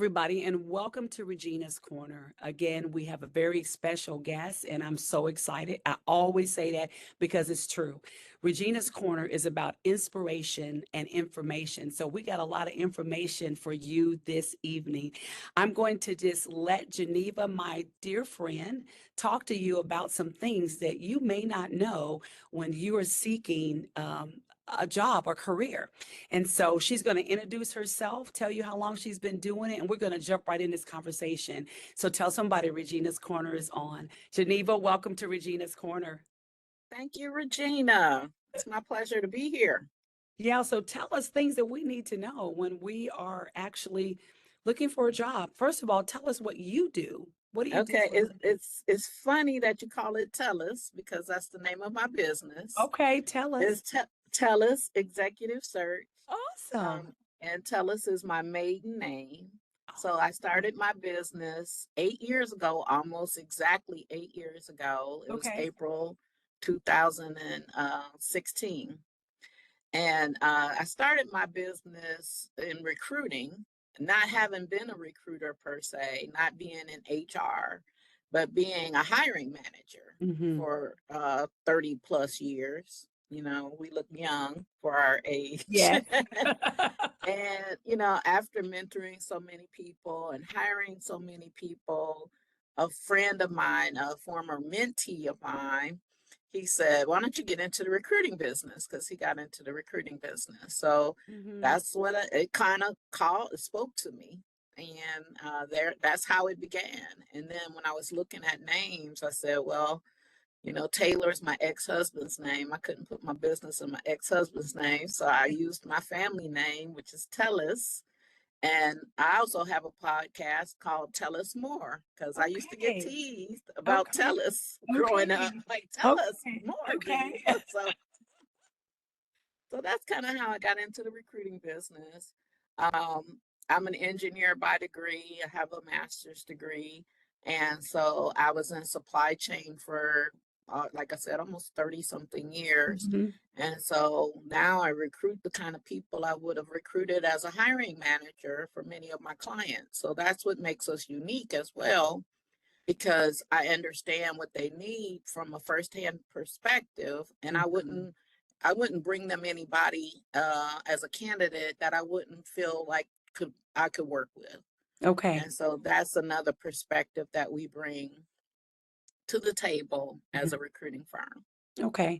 everybody, and welcome to Regina's Corner. Again, we have a very special guest, and I'm so excited. I always say that because it's true. Regina's Corner is about inspiration and information. So, we got a lot of information for you this evening. I'm going to just let Geneva, my dear friend, talk to you about some things that you may not know when you are seeking a job or career. And so she's going to introduce herself, tell you how long she's been doing it, and we're going to jump right in this conversation. So tell somebody Regina's Corner is on. Geneva, welcome to Regina's Corner. Thank you, Regina. It's my pleasure to be here. Yeah, so tell us things that we need to know when we are actually looking for a job. First of all, tell us what you do. What do you do Okay, for a living? it's funny that you call it Tellus because that's the name of my business. Okay, tell us. It's Tellus Executive Search, Awesome. and Tellus is my maiden name. So I started my business 8 years ago, almost exactly 8 years ago. It was Okay. April 2016. And I started my business in recruiting, not having been a recruiter per se, not being in HR, but being a hiring manager Mm-hmm. for 30 plus years. You know, we look young for our age. Yes. And, after mentoring so many people and hiring so many people, a friend of mine, a former mentee of mine, he said, "Why don't you get into the recruiting business?" Because he got into the recruiting business. So Mm-hmm. that's what it kind of spoke to me. And that's how it began. And then when I was looking at names, I said, well, Taylor is my ex-husband's name. I couldn't put my business in my ex-husband's name. So I used my family name, which is Tellis. And I also have a podcast called Tell Us More because I used to get Okay. teased about Okay. Tell Us growing up. Okay. Like, tell us Okay. more, Okay. Geneva. So that's kind of how I got into the recruiting business. I'm an engineer by degree. I have a master's degree. And so I was in supply chain for, like I said, almost 30 something years. Mhm. And so now I recruit the kind of people I would have recruited as a hiring manager for many of my clients. So that's what makes us unique as well, because I understand what they need from a firsthand perspective, and I Mhm. wouldn't I wouldn't bring them anybody as a candidate that I wouldn't feel like I could work with. Okay. And so that's another perspective that we bring to the table as a Mhm. recruiting firm. Okay.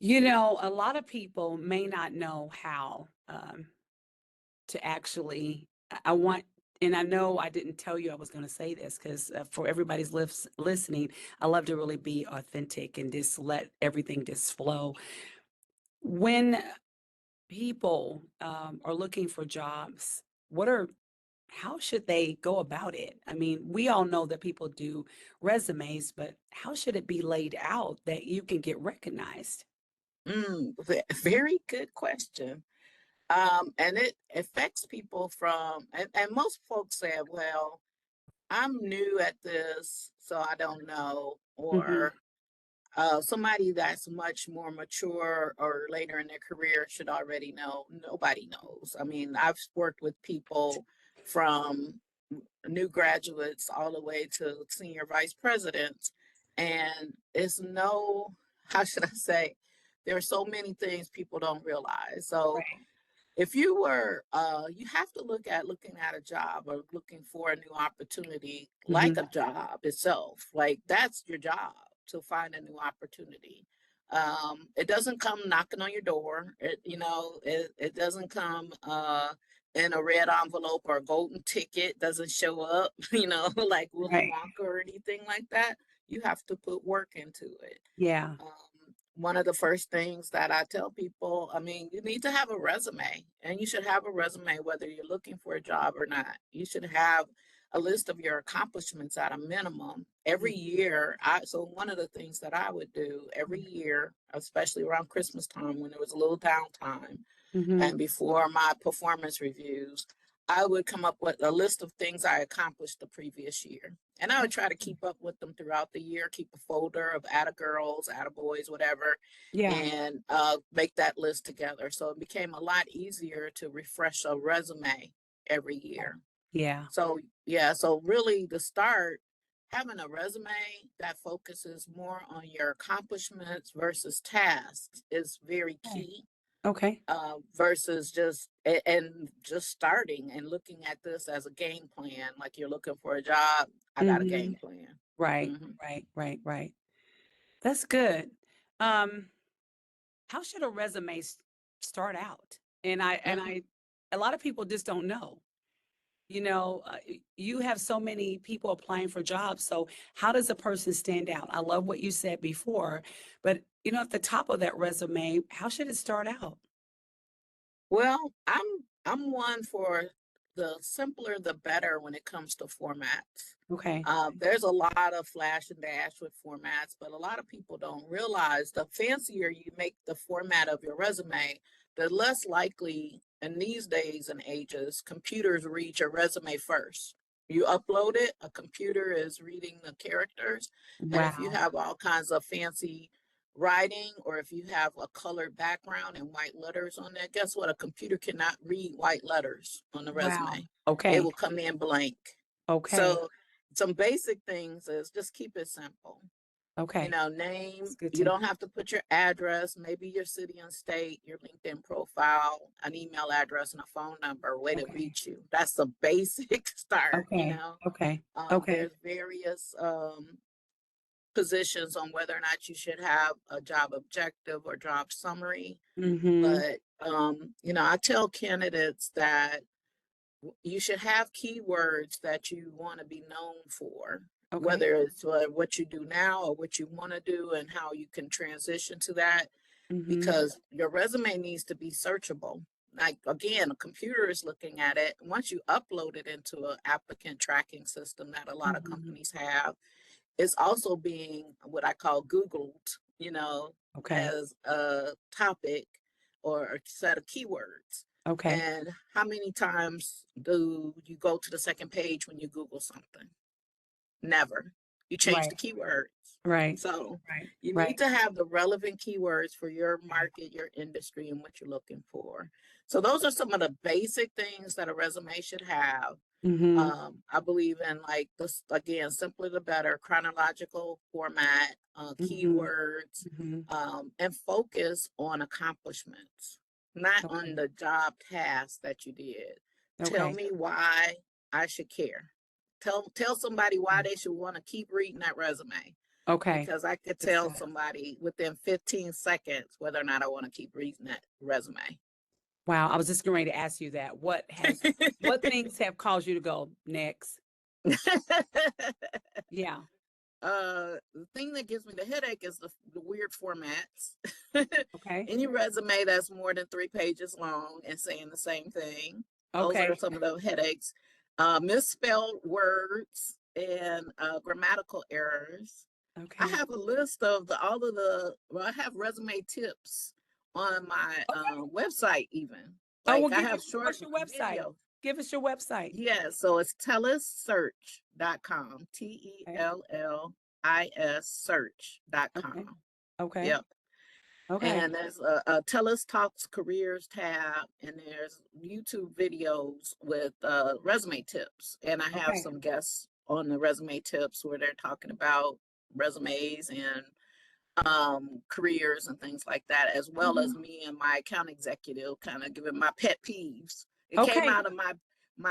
A lot of people may not know how to actually, I want, and I know I didn't tell you I was going to say this because for everybody's listening, I love to really be authentic and just let everything just flow. When people are looking for jobs, how should they go about it? I mean, we all know that people do resumes, but how should it be laid out that you can get recognized? Very good question. And it affects people and most folks say, well, I'm new at this, so I don't know, Hmm. or somebody that's much more mature or later in their career should already know. Nobody knows. I mean, I've worked with people from new graduates all the way to senior vice presidents, and it's no, how should I say, there are so many things people don't realize. So Right. if you have to looking at a job or looking for a new opportunity like Hmm. a job itself. Like that's your job to find a new opportunity. It doesn't come knocking on your door. It doesn't come in a red envelope or a golden ticket. Doesn't show up, like Willy Right. Wonka or anything like that. You have to put work into it. Yeah. One of the first things that I tell people, I mean, you need to have a resume, and you should have a resume whether you're looking for a job or not. You should have a list of your accomplishments at a minimum every year. So one of the things that I would do every year, especially around Christmas time when there was a little downtime, Hmm. and before my performance reviews, I would come up with a list of things I accomplished the previous year. And I would try to keep up with them throughout the year, keep a folder of atta girls, atta boys, whatever, Yeah. and make that list together. So it became a lot easier to refresh a resume every year. Yeah. So yeah, so really to start, having a resume that focuses more on your accomplishments versus tasks is very Okay. key. Okay. Versus and just starting and looking at this as a game plan, like you're looking for a job. I got a Hmm. game plan. Right. Hmm. Right. That's good. Um, how should a resume start out? Hmm. A lot of people just don't know. You have so many people applying for jobs. So how does a person stand out? I love what you said before, but at the top of that resume, how should it start out? Well, I'm one for the simpler the better when it comes to formats. Okay. There's a lot of flash and dash with formats, but a lot of people don't realize the fancier you make the format of your resume, the less likely in these days and ages computers read your resume first. You upload it, a computer is reading the characters, and if you Wow. have all kinds of fancy writing or if you have a colored background and white letters on there, guess what? A computer cannot read white letters on the Wow. resume. It Okay. will come in blank. Okay. So some basic things is just keep it simple. Okay. Name, It's good you to know. don't have to put your address, maybe your city and state, your LinkedIn profile, an email address, and a phone number, way to Okay. reach you. That's the basic start, Okay. Okay. Okay. There's various positions on whether or not you should have a job objective or job summary. Mm-hmm. But, I tell candidates that you should have keywords that you want to be known for, Okay. whether it's what you do now or what you want to do and how you can transition to that, Mm-hmm. because your resume needs to be searchable. Like again, a computer is looking at it. Once you upload it into an applicant tracking system that a lot of Mm-hmm. companies have, it's also being what I call Googled, Okay. as a topic or a set of keywords. Okay. And how many times do you go to the second page when you Google something? Never. You change Right. the keywords. Right. So Right. you need Right. to have the relevant keywords for your Okay. market, your industry, and what you're looking for. So those are some of the basic things that a resume should have. Mm-hmm. I believe in like this again, simpler the better, chronological format, Mm-hmm. keywords, Mm-hmm. and focus on accomplishments, not on Okay. the job task that you did. Tell Okay. me why I should care. Tell somebody why they should want to keep reading that resume, Okay. because I could Good tell stuff. somebody within 15 seconds whether or not I want to keep reading that resume. Wow. I was just getting ready to ask you that. What things have caused you to go next? Yeah. The thing that gives me the headache is the weird formats. Okay. Any resume that's more than 3 pages long and saying the same thing. Those are Okay. some of the headaches. Misspelled words and grammatical errors. I Okay. have a list of well, I have resume tips on my Okay. website even. Oh, Like well, I have short what's your website? videos. Give us your website. Yeah, so it's tellissearch.com, Okay. TELLIS Okay. search.com. Okay. Yep. Okay. And there's a Tellis Talks Careers tab, and there's YouTube videos with resume tips. And I have Okay. some guests on the resume tips where they're talking about resumes and careers and things like that, as well as Mhm. me and my account executive kind of giving my pet peeves. It came Okay. out of my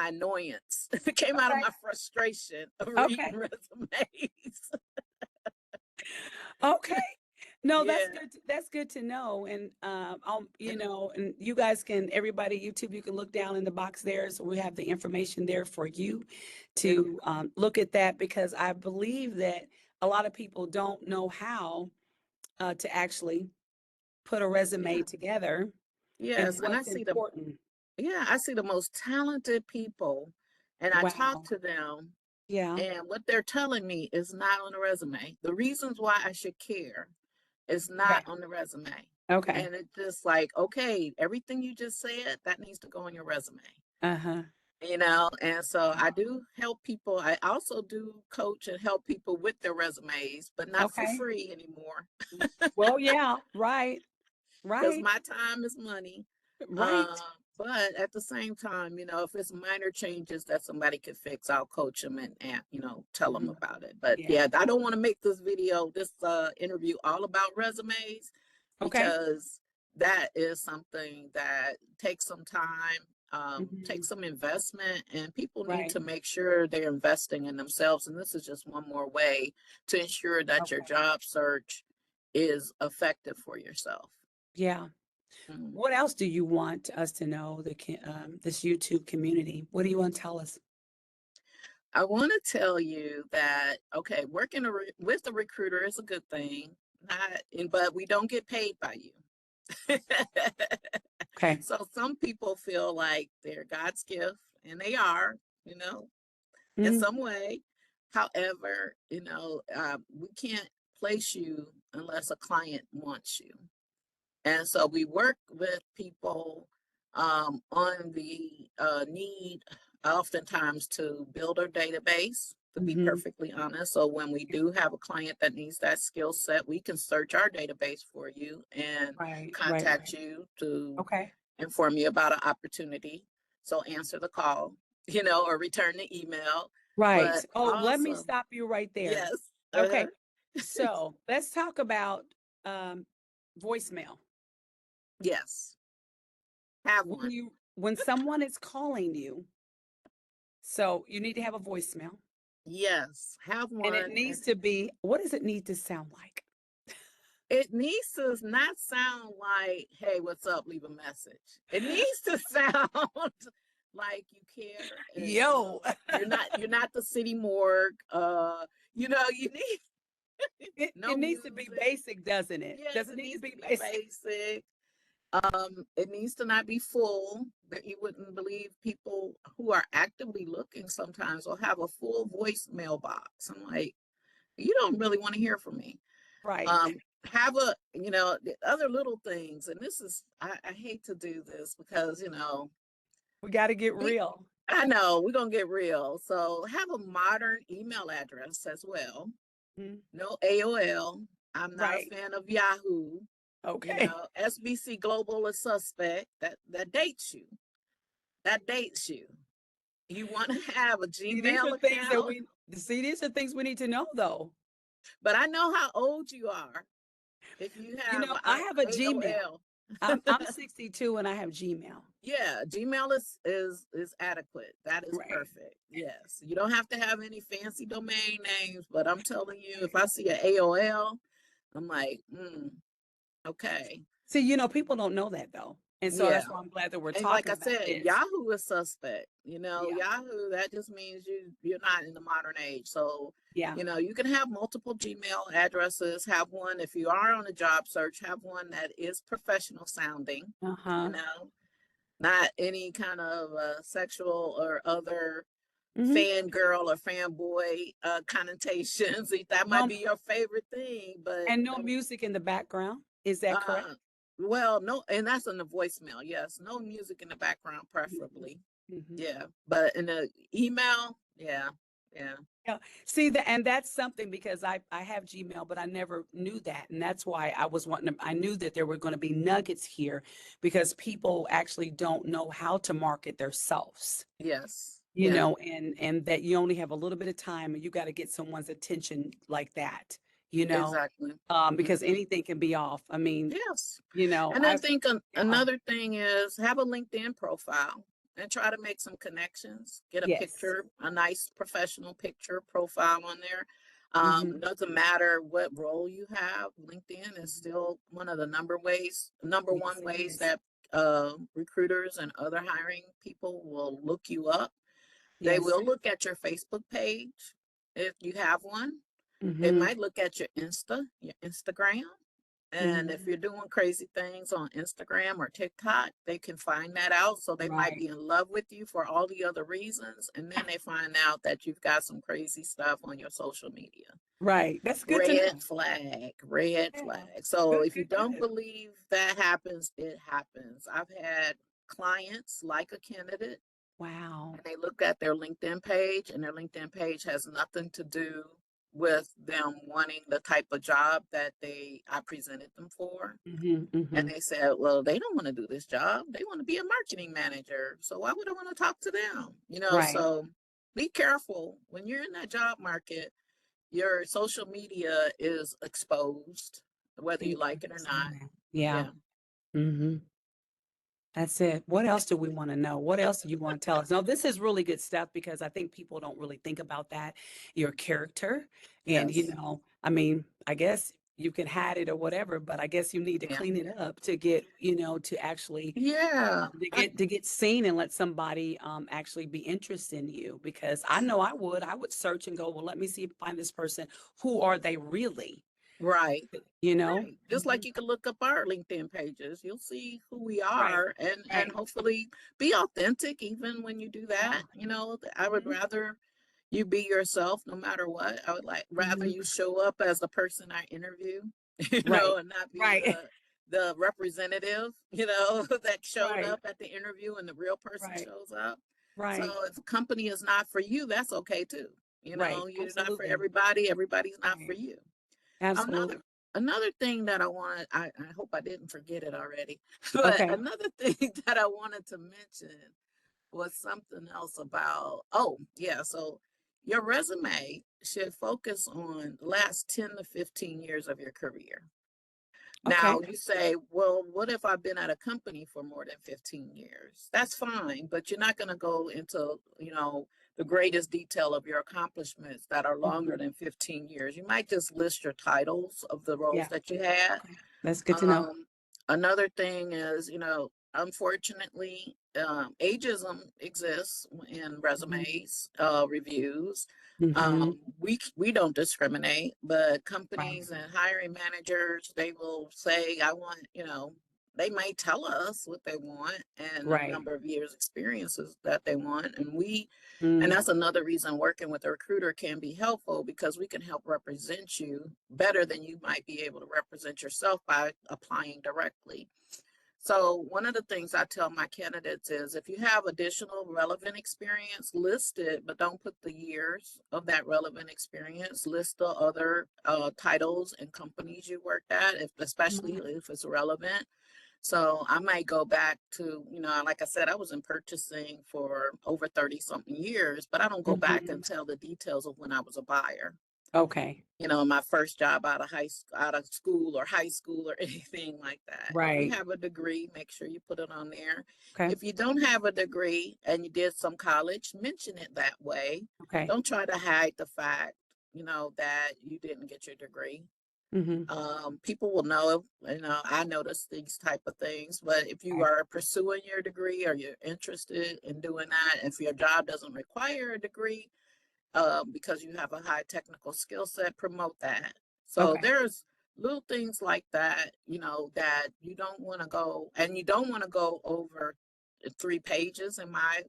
annoyance. It came out of Okay. my frustration of reading Okay. resumes. Okay. No, that's Yeah, good. That's good to know. And and you guys can, everybody, YouTube, you can look down in the box there. So we have the information there for you yeah, to look at that, because I believe that a lot of people don't know how to actually put a resume yeah. together and Yes, and what's important. I see the most talented people, and I talk Wow. to them, Yeah. and what they're telling me is not on the resume. The reasons why I should care is not Okay. on the resume. Okay. And it's just like, okay, everything you just said, that needs to go on your resume. Uh-huh. And so I do help people. I also do coach and help people with their resumes, but not for Okay. free anymore Well, yeah, right. because Right. my time is money. Um, Right. But at the same time, if it's minor changes that somebody could fix, I'll coach them and tell them Mhm. about it. But Yeah. yeah, I don't want to make this interview all about resumes, Okay. because that is something that takes some time, Mhm. takes some investment, and people need Right. to make sure they're investing in themselves. And this is just one more way to ensure that your Okay. job search is effective for yourself. Yeah. Mhm. What else do you want us to know, this YouTube community? What do you want to tell us? I want to tell you that, okay, working with a recruiter is a good thing, but we don't get paid by you. Okay. So some people feel like they're God's gift, and they are, you know, in Mhm. some way. However, we can't place you unless a client wants you. And so we work with people on the need, oftentimes, to build a database, to be Mhm. perfectly honest. So when we do have a client that needs that skill set, we can search our database for you and Right. Right. contact Right. you to Okay. inform you about an opportunity. So answer the call, or return the email. Right. But Oh, let me also, stop you right there. yes, Okay. So let's talk about um, voicemail. yes, have one. When someone is calling you, so you need to have a voicemail, Yes, have and it one. needs to be, what does it need to sound like? It needs to not sound like, "Hey, what's up? Leave a message." It needs to sound like you care, and Yo. you're not the city morgue. You need It no needs to be music. basic, doesn't it? Yes, Does it it need to needs to be be basic? basic. It needs to not be full. That you wouldn't believe people who are actively looking sometimes will have a full voicemail box. I'm like, you don't really want to hear from me. Right. um have the other little things, and this is, I hate to do this because We got to get we real. I know we're gonna get real, so have a modern email address as well. Mhm. No AOL. I'm not a Right. fan of Yahoo. Okay. SBC Global is suspect. That dates you. You want to have a See, these Gmail are things that account. these are things we need to know, though. But I know how old you are if you You have know, I have a Gmail. AOL. I'm 62 and I have Gmail. Yeah, Gmail is adequate. That is Right. perfect. Yes, you don't have to have any fancy domain names, but I'm telling you, if I see an AOL, I'm like, okay, See, people don't know that though. And so yeah. that's why I'm glad that we're And like talking I about said, this. Yahoo is suspect. Yeah. Yahoo, that just means you're not in the modern age. So, Yeah. you can have multiple Gmail addresses. Have one if you are on a job search. Have one that is professional sounding. You Uh-huh. know, not any kind of sexual or other Hmm. fangirl or fanboy connotations. That might No, be your favorite thing, but and no music in the background. Is that correct? uh, well, no, and that's in the voicemail. Yes, no music in the background, preferably. Mm-hmm. Yeah, but in the email, yeah, yeah, Yeah. See that, and that's something because I have Gmail, but I never knew that, and that's why I was wanting to. I knew that there were going to be nuggets here because people actually don't know how to market themselves, yes, yeah, and that you only have a little bit of time, and you got to get someone's attention like that, exactly. because Hmm. anything can be off. I mean, Yes. And I I've think yeah, another thing is have a LinkedIn profile and try to make some connections. Get a yes, picture, a nice professional picture profile on there. hmm, Doesn't matter what role you have. LinkedIn is still one of the number yes, one it ways is. that recruiters and other hiring people will look you up. They Yes, will look at your Facebook page if you have one. They hmm, might look at your Instagram. And if hmm, you're doing crazy things on Instagram or TikTok, they can find that out. So they might right, be in love with you for all the other reasons. And then they find out that you've got some crazy stuff on your social media. right. That's good to Red know. flag, red Yeah, flag. So good, if you good, don't good. believe that happens, it happens. I've had clients like a candidate, Wow. and they look at their LinkedIn page, and their LinkedIn page has nothing to do. with them wanting the type of job that I presented them for. And they said, well, they don't want to do this job. They want to be a marketing manager. So why would I want to talk to them? Right. So be careful when you're in that job market. Your social media is exposed, whether you Thank you like it for or saying not. that. Yeah. Yeah. hmm That's it. What else do we want to know? What else do you want to tell us? No, this is really good stuff because I think people don't really think about that, your character. And, Yes. I mean, I guess you can hide it or whatever, but I guess you need to Yeah. clean it up to get, to actually Yeah. to get seen and let somebody actually be interested in you. Because I know I would search and go, well, let me see if I find this person. Who are they really? Right. You know? Right. Just like you can look up our LinkedIn pages, you'll see who we Right. are and Right. hopefully be authentic even when you do Yeah. that. I would hmm rather you be yourself no matter what. I would rather hmm you show up as the person I interview, Right. and not be Right. the representative, that showed Right. up at the interview and the real person Right. shows up. So Right. if a company is not for you, that's okay too. Right. You're not for Absolutely. everybody, everybody's not for Right. you. Another Absolutely. another thing that I hope I didn't forget it already, but Okay. another thing that I wanted to mention was something else about, oh yeah, so your resume should focus on the last 10 to 15 years of your career. Now Okay. you say, well, what if I've been at a company for more than 15 years? That's fine, but you're not going to go into, the greatest detail of your accomplishments that are longer Mhm. than 15 years. You might just list your titles of the roles Yeah. that you had. Okay. That's good to know. Um, Another thing is, unfortunately, ageism exists in Mhm. resumes, reviews. Mhm. We don't discriminate, but Right. companies and hiring managers, they will say, I want, they might tell us what they want and the Right. number of years experiences that they want. And Mm. that's another reason working with a recruiter can be helpful, because we can help represent you better than you might be able to represent yourself by applying directly. So one of the things I tell my candidates is, if you have additional relevant experience, list it, but don't put the years of that relevant experience. List the other titles and companies you worked at, especially Mhm. if it's relevant. So I might go back to, like I said, I was in purchasing for over 30 something years, but I don't go back Mhm. and tell the details of when I was a buyer. Okay. My first job out of school or high school or anything like that. If you Right. have a degree, make sure you put it on there. Okay. If you don't have a degree and you did some college, mention it that way. Okay. Don't try to hide the fact, that you didn't get your degree. Mhm. People will know, I notice these type of things, but if you Okay. are pursuing your degree or you're interested in doing that, if your job doesn't require a degree, because you have a high technical skill set, promote that. So Okay. there's little things like that, that you don't want to go, and you don't want to go over 3 pages in my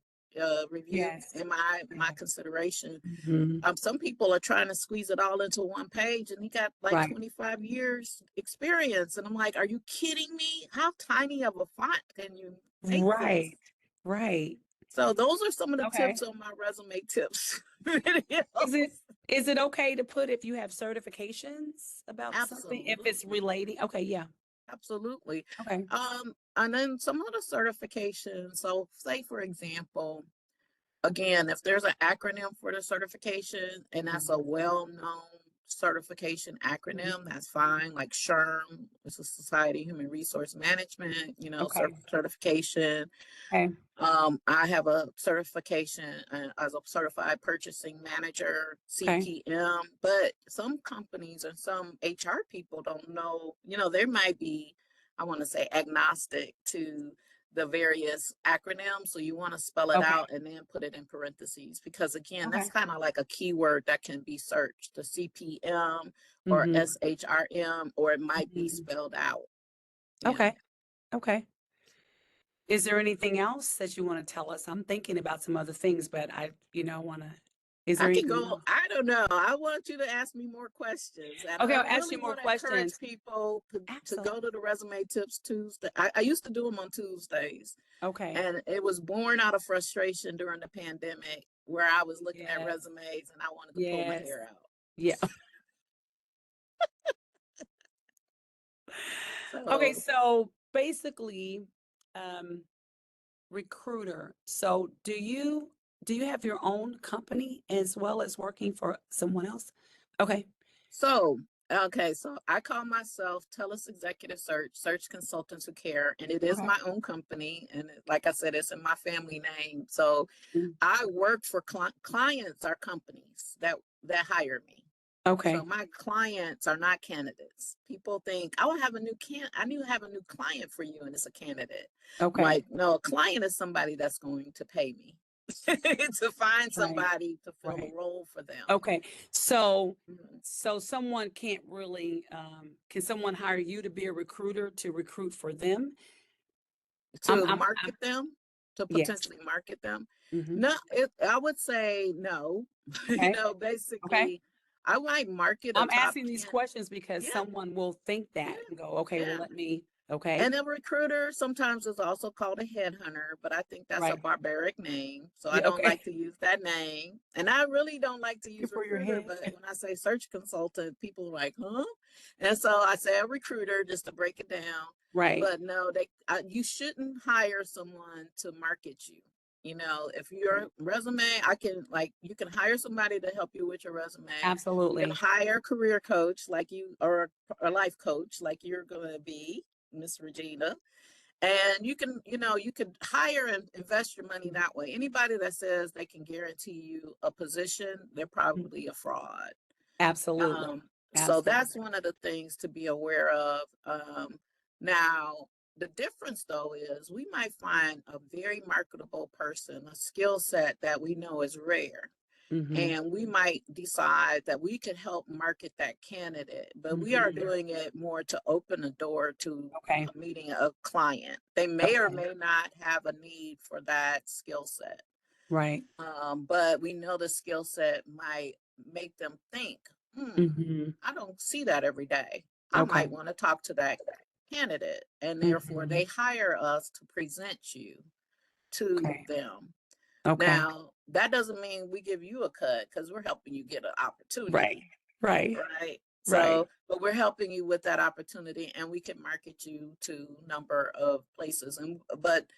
review, Yes. in my Yes. consideration. Mhm. Some people are trying to squeeze it all into one page, and he got like Right. 25 years experience. And I'm like, are you kidding me? How tiny of a font can you make this? Right. Right. So those are some of the Okay. tips on my resume tips Is it videos. is it okay to put if you have certifications about something if it's Absolutely. relating? Okay, yeah. Absolutely. Okay. And then some of the certifications. So say for example, again, if there's an acronym for the certification and that's a Mhm. well-known certification Mhm. acronym, that's fine. Like SHRM, it's a Society of Human Resource Management, Okay. certification. Okay. I have a certification as a certified purchasing manager, Okay. CPM, but some companies and some HR people don't know, there might be, I want to say, agnostic to the various acronyms. So you want to spell it Okay. out and then put it in parentheses, because again, that's Okay. kind of like a keyword that can be searched, the CPM or Mhm. SHRM, or it might be Mhm. spelled out. Yeah. Okay. Okay. Is there anything else that you want to tell us? I'm thinking about some other things, but want to. Is I there can anything go, else? I don't know. I want you to ask me more questions. And Okay, I I'll ask really you more want to encourage questions. people to go Absolutely. to the Resume Tips Tuesday. I used to do them on Tuesdays, Okay. and it was born out of frustration during the pandemic, where I was looking at Yes. resumes and I wanted to pull my Yes. hair out. Yeah. Okay, So, so basically, recruiter. So do you have your own company as well as working for someone else? Okay. so, okay, so I call myself TELUS Executive Search Consultants Who Care, and it is Okay. my own company. And like I said, it's in my family name. So Mm. I work for clients are companies that hire me. So Okay. my clients are not candidates. People think, oh, I need to have a new client for you, and it's a candidate. I'm Okay. like, no, a client is somebody that's going to pay me to find Right. somebody to fill a Right. role for them. Okay. So Mhm. someone can't really can someone hire you to be a recruiter to recruit for them? To I'm market them, to yes. potentially market them. Hmm. No, I would say no. Okay. Okay. Basically, I might market a I'm top asking these 10. questions because Yeah, someone will think yeah, that and go, okay, well, yeah. let me, okay. And a recruiter sometimes is also called a headhunter, but I think that's a Right. barbaric name. So I Yeah. don't Okay. like to use that name. And I really don't like to Good use for your recruiter, head. but when I say search consultant, people are like, huh? And so I say a recruiter just to break it down. Right. But no, you shouldn't hire someone to market you. You know, if Right. your resume, you can hire somebody to help you with your resume. You can Absolutely. hire a career coach like you, or a life coach like you're going to be, Miss Regina. And you can hire and invest your money Mhm. that way. Anybody that says they can guarantee you a position, they're Mhm. probably a fraud. Absolutely. So Absolutely. that's one of the things to be aware of. Now, the difference though is we might find a very marketable person, a skill set that we know is rare, Hmm. and we might decide that we could help market that candidate, but we are Hmm. doing it more to open a door to Okay. meeting a client. They may or Okay. may not have a need for that skill set, Right. but we know the skill set might make them think, Hmm. I don't see that every day. I might Okay. want to talk to that candidate, and therefore Hmm. they hire us to present you to Okay. them. Okay. Now, that doesn't mean we give you a cut because we're helping you get an Right. opportunity, Right. right? Right. So, but we're helping you with that opportunity, and we can market you to number of places. But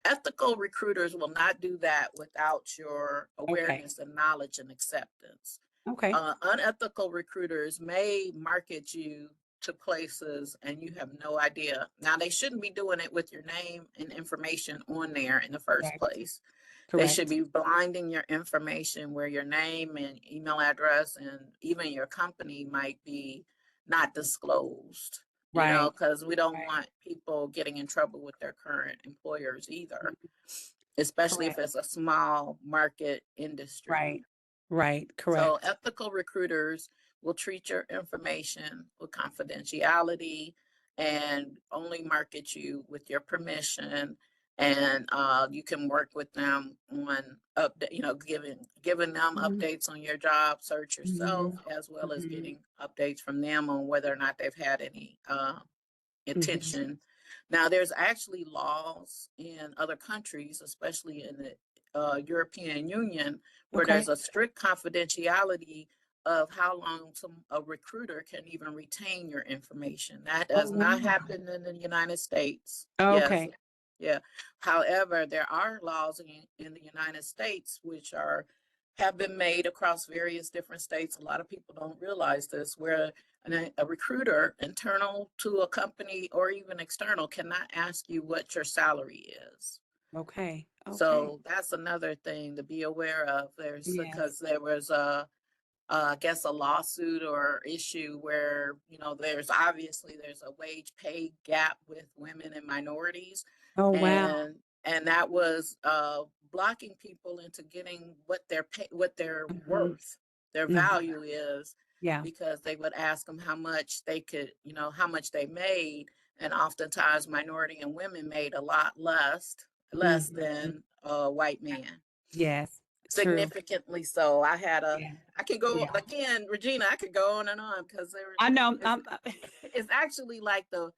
ethical recruiters will not do that without your Okay. awareness and knowledge and acceptance. Okay. Unethical recruiters may market you to places and you have no idea. Now, they shouldn't be doing it with your name and information on there in the first Correct. place. They should Correct. be blinding your information where your name and email address and even your company might be not disclosed, Right. because we don't Right. want people getting in trouble with their current employers either, Mhm. especially if Correct. it's a small market industry. Right. Right. So Correct. ethical recruiters will treat your information with confidentiality and only market you with your permission. And you can work with them on update, giving them Mhm. updates on your job search yourself, Mhm. as well as Mhm. getting updates from them on whether or not they've had any Mhm. attention. Now, there's actually laws in other countries, especially in the European Union, where there's Okay. a strict confidentiality of how long a recruiter can even retain your information. That Oh, does not wow. happen in the United States. Yes, Okay. yeah. However, there are laws in the United States which have been made across various different states. A lot of people don't realize this, where a recruiter, internal to a company or even external, cannot ask you what your salary is. Okay. Okay. So that's another thing to be aware of. There's Yes. because there was I guess a lawsuit or issue where there's a wage pay gap with women and minorities, Oh, wow. and that was blocking people into getting what their Mhm. worth, their Mhm. value is, Yeah. because they would ask them how much they could, how much they made, and oftentimes minority and women made a lot less Mhm. than a white man, Yes. True. significantly so. Yeah. I could go Yeah. again, Regina, I could go on and on because I know. it's, it's actually like I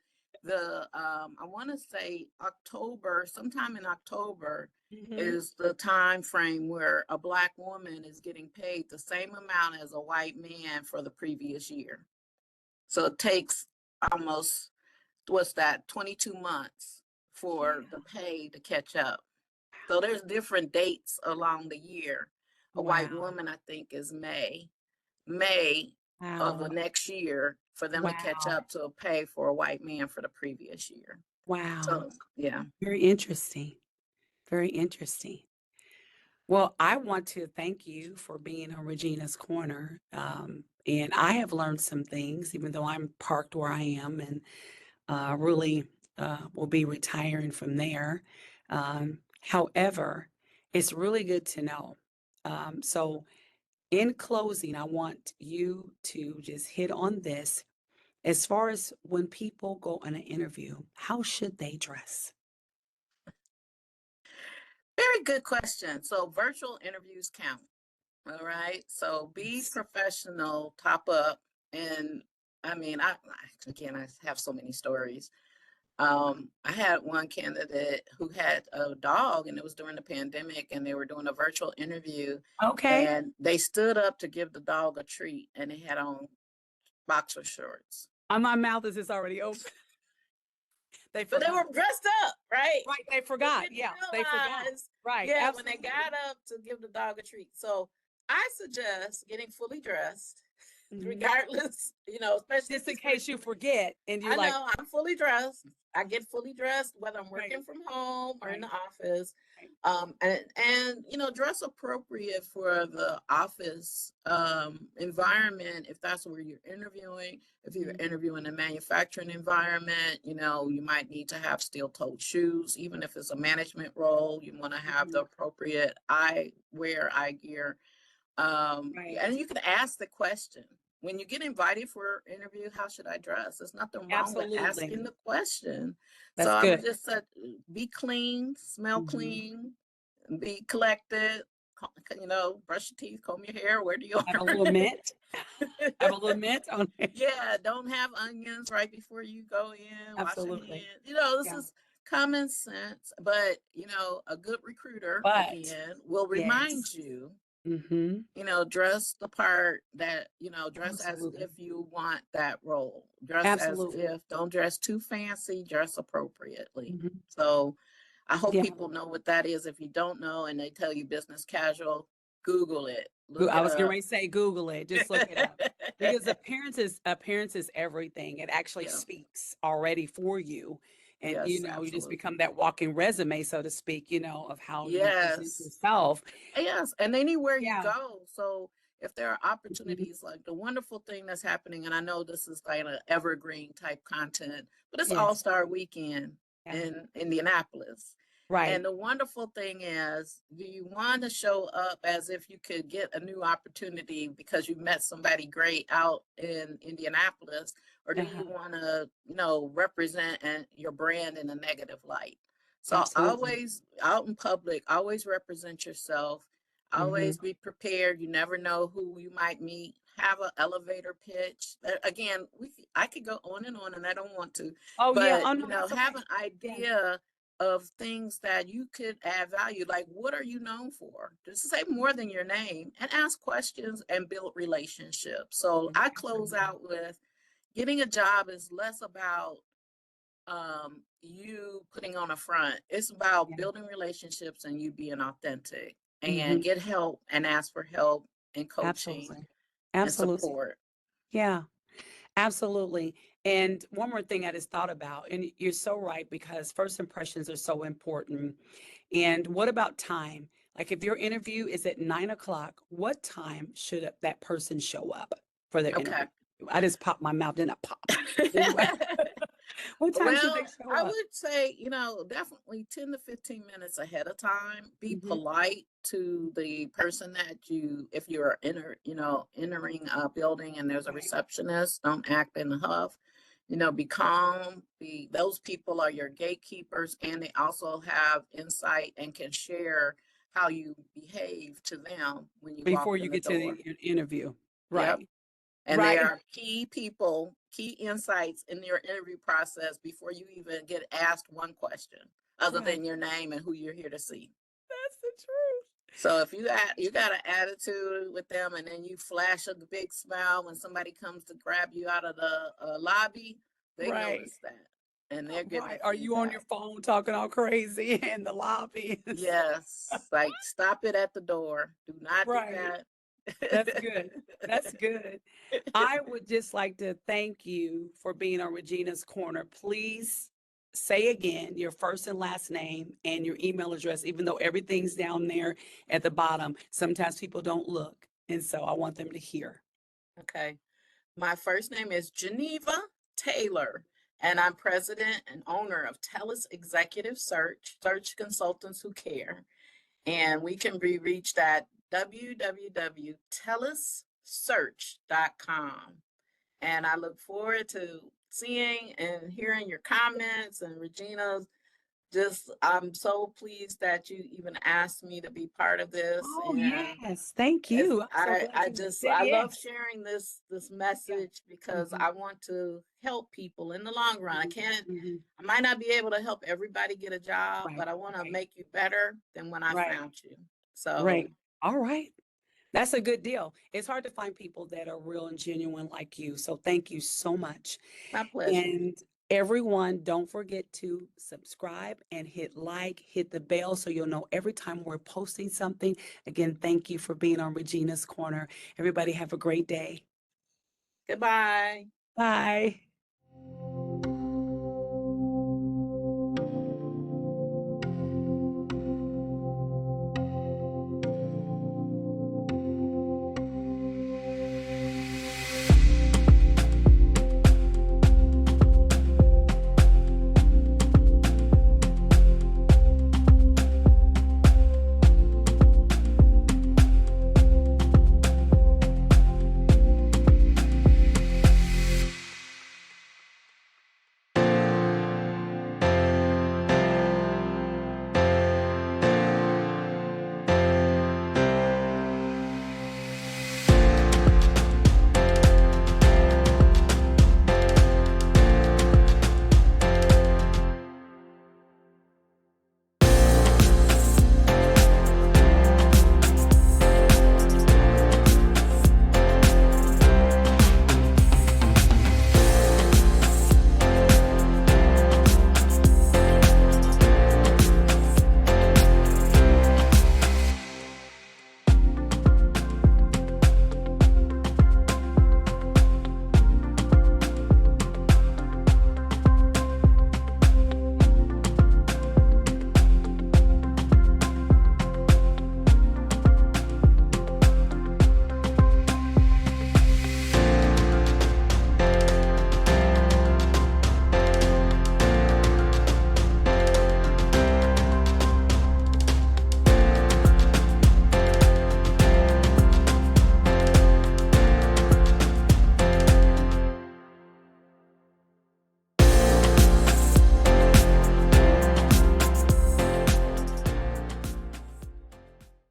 want to say October, sometime in October, Mhm. is the time frame where a Black woman is getting paid the same amount as a white man for the previous year. So it takes almost, what's that, 22 months for Yeah. the pay to catch up. So there's different dates along the year. A white Wow. woman, I think, is May of the Wow. next year for them to catch Wow. up to a pay for a white man for the previous year. Wow. So yeah. Very interesting. Very interesting. Well, I want to thank you for being on Regina's Corner. And I have learned some things, even though I'm parked where I am and really will be retiring from there. However, it's really good to know. So, in closing, I want you to just hit on this. As far as when people go on an interview, how should they dress? Very good question. So virtual interviews count. All right. So be Yes. professional, top up. And I mean, again, I have so many stories. I had one candidate who had a dog, and it was during the pandemic, and they were doing a virtual interview, Okay. and they stood up to give the dog a treat, and they had on boxer shorts. My mouth is just already open. They But they forgot. were dressed up, right? Right. They But forgot. didn't Yeah. They forgot. realize, Right. yeah, when they got Absolutely. up to give the dog a treat. So I suggest getting fully dressed, Mhm. regardless, especially if Just in it's case you virtual. forget and you're I like, know I'm fully dressed. I get fully dressed whether I'm right, working from home or in the right, office. right. And dress appropriate for the office environment if that's where you're interviewing. If you're Mhm. interviewing a manufacturing environment, you might need to have steel-toed shoes. Even if it's a management role, you want to have the Mhm. appropriate eye gear. And Right. you can ask the question when you get invited for an interview, how should I dress? There's nothing wrong with Absolutely. asking the question. So That's I would good. just say, be clean, smell Mhm. clean, be collected, brush your teeth, comb your hair, wear Have a deodorant. little mint. Have a little mint on it. Yeah, don't have onions right before you go in, wash your Absolutely. hands. This Yeah. is common sense, but a good recruiter But again will remind yes. you, Mhm. dress the part that, dress as Absolutely. if you want that role. Dress as Absolutely. if, don't dress too fancy, dress appropriately. Mhm. So I hope Yeah. people know what that is. If you don't know and they tell you business casual, Google it, look I it was getting up. ready to say Google it. Just look it up. Because appearance is everything. It actually Yeah. speaks already for you. And Yes, you just absolutely. become that walking resume, so to speak, of how you present Yes. yourself. Yes, and anywhere you Yeah. go. So if there are Mhm. opportunities, like the wonderful thing that's happening, and I know this is like an evergreen type content, but it's Yes. All-Star Weekend Yeah. in Indianapolis. And Right. the wonderful thing is, do you want to show up as if you could get a new opportunity because you met somebody great out in Indianapolis, or do Uh-huh. you want to, represent your brand in a negative light? So Absolutely. always out in public, always represent yourself, Mhm. always be prepared. You never know who you might meet. Have an elevator pitch. Again, I could go on, and I don't want to, Oh, yeah. but Oh, no, that's have okay. an Yeah. idea of things that you could add value. Like, what are you known for? Just say more than your name and ask questions and build relationships. So Yeah, I close absolutely. out with, getting a job is less about you putting on a front. It's about Yeah. building relationships and you being authentic, and Mhm. get help and ask for help and coaching Absolutely. and Absolutely. support. Yeah. Absolutely. And one more thing I just thought about, and you're so right, because first impressions are so important. And what about time? Like if your interview is at 9 o'clock, what time should that person show up for their Okay. interview? I just popped my mouth, didn't I pop? Anyway, what time should they Well, show I up? would say, definitely 10 to 15 minutes ahead of time. Be Hmm. polite to the person that if you're entering a building and there's a Right. receptionist, don't act in a huff. Be calm. Those people are your gatekeepers, and they also have insight and can share how you behave to them when you walk Before in you the get to the door. interview. Yep. Right. And there Right. are key people, key insights in your interview process before you even get asked one question, other Right. than your name and who you're here to see. That's the truth. So if you got an attitude with them, and then you flash a big smile when somebody comes to grab you out of the lobby, they Right. notice that, and they're giving Right. Are you on your feedback. phone talking all crazy in the lobby? Yes, like stop it at the door. Do not do Right. that. That's good. That's good. I would just like to thank you for being on Regina's Corner. Please say again your first and last name and your email address, even though everything's down there at the bottom. Sometimes people don't look. And so I want them to hear. Okay. My first name is Geneva Taylor, and I'm president and owner of TELUS Executive Search Consultants Who Care. And we can be reached at www.telussearch.com. And I look forward to seeing and hearing your comments. And Regina, just I'm so pleased that you even asked me to be part of this. Oh, And yes. Thank you. I'm so glad you said I love yes. sharing this Yeah. message because Mhm, I want to help people in the long run. mhm, mhm. I might not be able to help everybody get a job, Right. but I want to Right. make you better than when I Right. found you. So Right. All right. That's a good deal. It's hard to find people that are real and genuine like you. So thank you so much. my pleasure. And everyone, don't forget to subscribe and hit like, hit the bell so you'll know every time we're posting something. Again, thank you for being on Regina's Corner. Everybody have a great day. Goodbye. Bye.